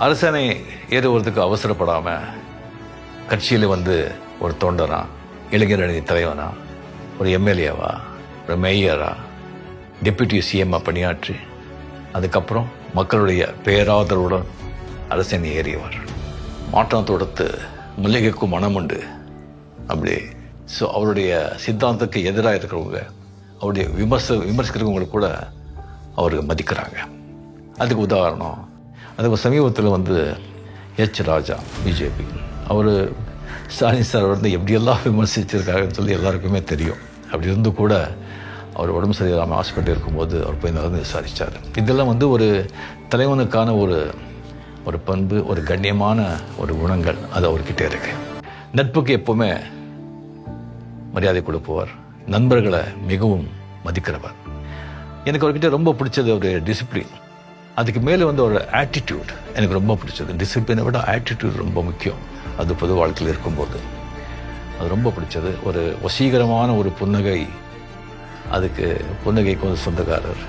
அரசனை ஏறுவதற்கு அவசரப்படாமல் கட்சியில் ஒரு தொண்டனா, இளைஞர் அணி தலைவனா, ஒரு எம்எல்ஏவா, ஒரு மேயரா, டெப்யூட்டி சிஎம்மா பணியாற்றி அதுக்கப்புறம் மக்களுடைய பேராதரவுடன் அரசனை ஏறியவர். மாற்றம் தொடுத்து மல்லிகைக்கும் மனம் உண்டு அப்படி. ஸோ அவருடைய சித்தாந்தத்துக்கு எதிராக இருக்கிறவங்க, அவருடைய விமர்சிக்கிறவங்களை கூட அவர் மதிக்கிறாங்க. அதுக்கு உதாரணம், அதுக்கு சமீபத்தில் எச் ராஜா பிஜேபி, அவர் ஸ்டாலின் சார் எப்படியெல்லாம் விமர்சிச்சிருக்காங்கன்னு சொல்லி எல்லாருக்குமே தெரியும். அப்படி இருந்து கூட அவர் உடம்பு சரியில்லாமல் ஹாஸ்பிட்டல் இருக்கும்போது அவர் போய் நடந்து விசாரித்தார். இதெல்லாம் ஒரு தலைவனுக்கான ஒரு பண்பு, ஒரு கண்ணியமான ஒரு குணங்கள் அது அவர்கிட்ட இருக்கு. நட்புக்கு எப்பவுமே மரியாதை கொடுப்பவர், நண்பர்களை மிகவும் மதிக்கிறவர். எனக்கு அவர்கிட்ட ரொம்ப பிடிச்சது ஒரு டிசிப்ளின், அதுக்கு மேலே ஒரு ஆட்டிடியூட் எனக்கு ரொம்ப பிடிச்சது. டிசிப்ளினை விட ஆட்டிடியூட் ரொம்ப முக்கியம். அது பொது வாழ்க்கையில் இருக்கும்போது அது ரொம்ப பிடிச்சது. ஒரு வசீகரமான ஒரு புன்னகை, அதுக்கு புன்னகைக்கு சொந்தக்காரர்